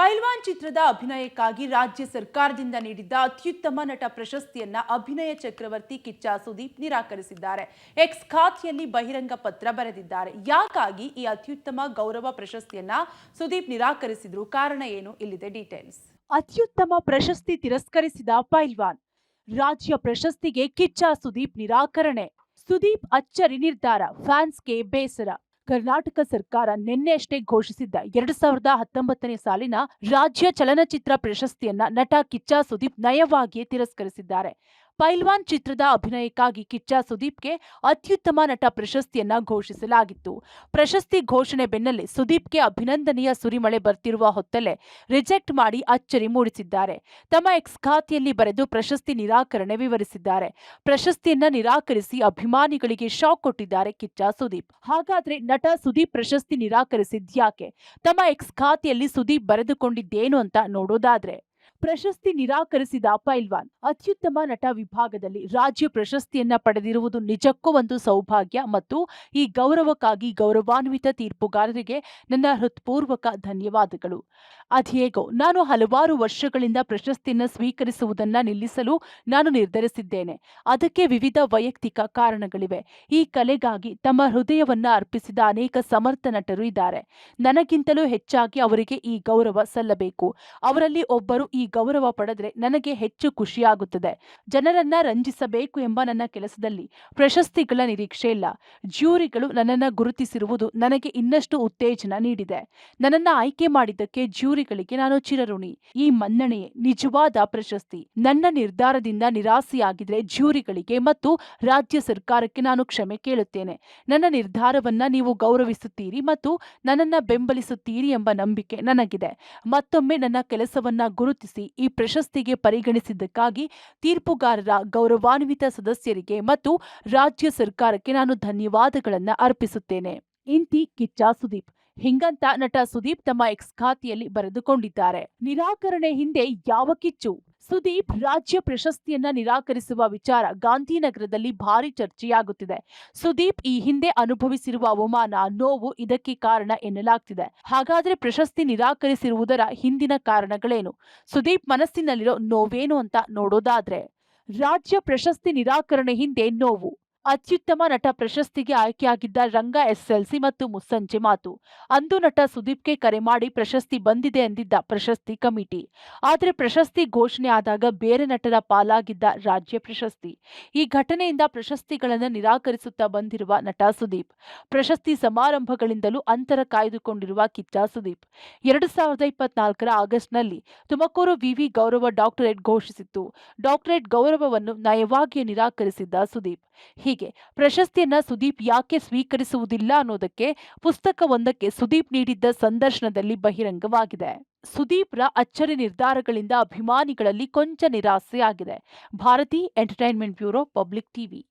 ಪೈಲ್ವಾನ್ ಚಿತ್ರದ ಅಭಿನಯಕ್ಕಾಗಿ ರಾಜ್ಯ ಸರ್ಕಾರದಿಂದ ನೀಡಿದ್ದ ಅತ್ಯುತ್ತಮ ನಟ ಪ್ರಶಸ್ತಿಯನ್ನ ಅಭಿನಯ ಚಕ್ರವರ್ತಿ ಕಿಚ್ಚ ಸುದೀಪ್ ನಿರಾಕರಿಸಿದ್ದಾರೆ. ಎಕ್ಸ್ ಖಾತೆಯಲ್ಲಿ ಬಹಿರಂಗ ಪತ್ರ ಬರೆದಿದ್ದಾರೆ. ಯಾಕಾಗಿ ಈ ಅತ್ಯುತ್ತಮ ಗೌರವ ಪ್ರಶಸ್ತಿಯನ್ನ ಸುದೀಪ್ ನಿರಾಕರಿಸಿದ್ರು, ಕಾರಣ ಏನು, ಇಲ್ಲಿದೆ ಡೀಟೇಲ್ಸ್. ಅತ್ಯುತ್ತಮ ಪ್ರಶಸ್ತಿ ತಿರಸ್ಕರಿಸಿದ ಪೈಲ್ವಾನ್, ರಾಜ್ಯ ಪ್ರಶಸ್ತಿಗೆ ಕಿಚ್ಚ ಸುದೀಪ್ ನಿರಾಕರಣೆ. ಸುದೀಪ್ ಅಚ್ಚರಿ ನಿರ್ಧಾರ, ಫ್ಯಾನ್ಸ್ಗೆ ಬೇಸರ. ಕರ್ನಾಟಕ ಸರ್ಕಾರ ನಿನ್ನೆಯಷ್ಟೇ ಘೋಷಿಸಿದ್ದ 2019ನೇ ಸಾಲಿನ ರಾಜ್ಯ ಚಲನಚಿತ್ರ ಪ್ರಶಸ್ತಿಯನ್ನ ನಟ ಕಿಚ್ಚ ಸುದೀಪ್ ನಯವಾಗಿಯೇ ತಿರಸ್ಕರಿಸಿದ್ದಾರೆ. ಪೈಲ್ವಾನ್ ಚಿತ್ರದ ಅಭಿನಯಕ್ಕಾಗಿ ಕಿಚ್ಚ ಸುದೀಪ್ಗೆ ಅತ್ಯುತ್ತಮ ನಟ ಪ್ರಶಸ್ತಿಯನ್ನ ಘೋಷಿಸಲಾಗಿತ್ತು. ಪ್ರಶಸ್ತಿ ಘೋಷಣೆ ಬೆನ್ನಲ್ಲೇ ಸುದೀಪ್ಗೆ ಅಭಿನಂದನೆಯ ಸುರಿಮಳೆ ಬರ್ತಿರುವ ಹೊತ್ತಲ್ಲೇ ರಿಜೆಕ್ಟ್ ಮಾಡಿ ಅಚ್ಚರಿ ಮೂಡಿಸಿದ್ದಾರೆ. ತಮ್ಮ ಎಕ್ಸ್ ಖಾತೆಯಲ್ಲಿ ಬರೆದು ಪ್ರಶಸ್ತಿ ನಿರಾಕರಣೆ ವಿವರಿಸಿದ್ದಾರೆ. ಪ್ರಶಸ್ತಿಯನ್ನ ನಿರಾಕರಿಸಿ ಅಭಿಮಾನಿಗಳಿಗೆ ಶಾಕ್ ಕೊಟ್ಟಿದ್ದಾರೆ ಕಿಚ್ಚ ಸುದೀಪ್. ಹಾಗಾದ್ರೆ ನಟ ಸುದೀಪ್ ಪ್ರಶಸ್ತಿ ನಿರಾಕರಿಸಿದ್ಯಾಕೆ? ತಮ್ಮ ಎಕ್ಸ್ ಖಾತೆಯಲ್ಲಿ ಸುದೀಪ್ ಬರೆದುಕೊಂಡಿದ್ದೇನು ಅಂತ ನೋಡೋದಾದ್ರೆ, ಪ್ರಶಸ್ತಿ ನಿರಾಕರಿಸಿದ ಪೈಲ್ವಾನ್, ಅತ್ಯುತ್ತಮ ನಟ ವಿಭಾಗದಲ್ಲಿ ರಾಜ್ಯ ಪ್ರಶಸ್ತಿಯನ್ನ ಪಡೆದಿರುವುದು ನಿಜಕ್ಕೂ ಒಂದು ಸೌಭಾಗ್ಯ ಮತ್ತು ಈ ಗೌರವಕ್ಕಾಗಿ ಗೌರವಾನ್ವಿತ ತೀರ್ಪುಗಾರರಿಗೆ ನನ್ನ ಹೃತ್ಪೂರ್ವಕ ಧನ್ಯವಾದಗಳು. ಅದ್ಹೇಗೋ ನಾನು ಹಲವಾರು ವರ್ಷಗಳಿಂದ ಪ್ರಶಸ್ತಿಯನ್ನ ಸ್ವೀಕರಿಸುವುದನ್ನ ನಿಲ್ಲಿಸಲು ನಾನು ನಿರ್ಧರಿಸಿದ್ದೇನೆ. ಅದಕ್ಕೆ ವಿವಿಧ ವೈಯಕ್ತಿಕ ಕಾರಣಗಳಿವೆ. ಈ ಕಲೆಗಾಗಿ ತಮ್ಮ ಹೃದಯವನ್ನ ಅರ್ಪಿಸಿದ ಅನೇಕ ಸಮರ್ಥ ನಟರು ಇದ್ದಾರೆ. ನನಗಿಂತಲೂ ಹೆಚ್ಚಾಗಿ ಅವರಿಗೆ ಈ ಗೌರವ ಸಲ್ಲಬೇಕು. ಅವರಲ್ಲಿ ಒಬ್ಬರು ಈ ಗೌರವ ಪಡೆದ್ರೆ ನನಗೆ ಹೆಚ್ಚು ಖುಷಿಯಾಗುತ್ತದೆ. ಜನರನ್ನ ರಂಜಿಸಬೇಕು ಎಂಬ ನನ್ನ ಕೆಲಸದಲ್ಲಿ ಪ್ರಶಸ್ತಿಗಳ ನಿರೀಕ್ಷೆ ಇಲ್ಲ. ಜ್ಯೂರಿಗಳು ನನ್ನನ್ನು ಗುರುತಿಸಿರುವುದು ನನಗೆ ಇನ್ನಷ್ಟು ಉತ್ತೇಜನ ನೀಡಿದೆ. ನನ್ನನ್ನು ಆಯ್ಕೆ ಮಾಡಿದ್ದಕ್ಕೆ ಜ್ಯೂರಿಗಳಿಗೆ ನಾನು ಚಿರಋಣಿ. ಈ ಮನ್ನಣೆಯೇ ನಿಜವಾದ ಪ್ರಶಸ್ತಿ. ನನ್ನ ನಿರ್ಧಾರದಿಂದ ನಿರಾಸೆಯಾಗಿದ್ರೆ ಜ್ಯೂರಿಗಳಿಗೆ ಮತ್ತು ರಾಜ್ಯ ಸರ್ಕಾರಕ್ಕೆ ನಾನು ಕ್ಷಮೆ ಕೇಳುತ್ತೇನೆ. ನನ್ನ ನಿರ್ಧಾರವನ್ನ ನೀವು ಗೌರವಿಸುತ್ತೀರಿ ಮತ್ತು ನನ್ನನ್ನ ಬೆಂಬಲಿಸುತ್ತೀರಿ ಎಂಬ ನಂಬಿಕೆ ನನಗಿದೆ. ಮತ್ತೊಮ್ಮೆ ನನ್ನ ಕೆಲಸವನ್ನ ಗುರುತಿಸಿ ಈ ಪ್ರಶಸ್ತಿಗೆ ಪರಿಗಣಿಸಿದ್ದಕ್ಕಾಗಿ ತೀರ್ಪುಗಾರರ ಗೌರವಾನ್ವಿತ ಸದಸ್ಯರಿಗೆ ಮತ್ತು ರಾಜ್ಯ ಸರ್ಕಾರಕ್ಕೆ ನಾನು ಧನ್ಯವಾದಗಳನ್ನು ಅರ್ಪಿಸುತ್ತೇನೆ. ಇಂತಿ ಕಿಚ್ಚ ಸುದೀಪ್. ಹಿಂಗಂತ ನಟ ಸುದೀಪ್ ತಮ್ಮ ಎಕ್ಸ್ ಖಾತೆಯಲ್ಲಿ ಬರೆದುಕೊಂಡಿದ್ದಾರೆ. ನಿರಾಕರಣೆ ಹಿಂದೆ ಯಾವ ಕಿಚ್ಚು? ಸುದೀಪ್ ರಾಜ್ಯ ಪ್ರಶಸ್ತಿಯನ್ನ ನಿರಾಕರಿಸುವ ವಿಚಾರ ಗಾಂಧಿನಗರದಲ್ಲಿ ಭಾರಿ ಚರ್ಚೆಯಾಗುತ್ತಿದೆ. ಸುದೀಪ್ ಈ ಹಿಂದೆ ಅನುಭವಿಸಿರುವ ಅವಮಾನ, ನೋವು ಇದಕ್ಕೆ ಕಾರಣ ಎನ್ನಲಾಗ್ತಿದೆ. ಹಾಗಾದ್ರೆ ಪ್ರಶಸ್ತಿ ನಿರಾಕರಿಸಿರುವುದರ ಹಿಂದಿನ ಕಾರಣಗಳೇನು? ಸುದೀಪ್ ಮನಸ್ಸಿನಲ್ಲಿರೋ ನೋವೇನು ಅಂತ ನೋಡೋದಾದ್ರೆ, ರಾಜ್ಯ ಪ್ರಶಸ್ತಿ ನಿರಾಕರಣೆ ಹಿಂದೆ ನೋವು. ಅತ್ಯುತ್ತಮ ನಟ ಪ್ರಶಸ್ತಿಗೆ ಆಯ್ಕೆಯಾಗಿದ್ದ ರಂಗ SLC ಮತ್ತು ಮುಸ್ಸಂಜೆ ಮಾತು. ಅಂದು ನಟ ಸುದೀಪ್ಗೆ ಕರೆ ಮಾಡಿ ಪ್ರಶಸ್ತಿ ಬಂದಿದೆ ಎಂದಿದ್ದ ಪ್ರಶಸ್ತಿ ಕಮಿಟಿ. ಆದರೆ ಪ್ರಶಸ್ತಿ ಘೋಷಣೆ ಆದಾಗ ಬೇರೆ ನಟರ ಪಾಲಾಗಿದ್ದ ರಾಜ್ಯ ಪ್ರಶಸ್ತಿ. ಈ ಘಟನೆಯಿಂದ ಪ್ರಶಸ್ತಿಗಳನ್ನು ನಿರಾಕರಿಸುತ್ತಾ ಬಂದಿರುವ ನಟ ಸುದೀಪ್. ಪ್ರಶಸ್ತಿ ಸಮಾರಂಭಗಳಿಂದಲೂ ಅಂತರ ಕಾಯ್ದುಕೊಂಡಿರುವ ಕಿಚ್ಚ ಸುದೀಪ್. 2024ರ ಆಗಸ್ಟ್ನಲ್ಲಿ ತುಮಕೂರು ವಿವಿ ಗೌರವ ಡಾಕ್ಟರೇಟ್ ಘೋಷಿಸಿತ್ತು. ಡಾಕ್ಟರೇಟ್ ಗೌರವವನ್ನು ನಯವಾಗಿ ನಿರಾಕರಿಸಿದ್ದ ಸುದೀಪ್. ಹೀಗೆ ಪ್ರಶಸ್ತಿಯನ್ನ ಸುದೀಪ್ ಯಾಕೆ ಸ್ವೀಕರಿಸುವುದಿಲ್ಲ ಅನ್ನೋದಕ್ಕೆ ಪುಸ್ತಕವೊಂದಕ್ಕೆ ಸುದೀಪ್ ನೀಡಿದ್ದ ಸಂದರ್ಶನದಲ್ಲಿ ಬಹಿರಂಗವಾಗಿದೆ. ಸುದೀಪ್ರ ಅಚ್ಚರಿ ನಿರ್ಧಾರಗಳಿಂದ ಅಭಿಮಾನಿಗಳಲ್ಲಿ ಕೊಂಚ ನಿರಾಸೆಯಾಗಿದೆ. Bharathi entertainment bureau, public TV.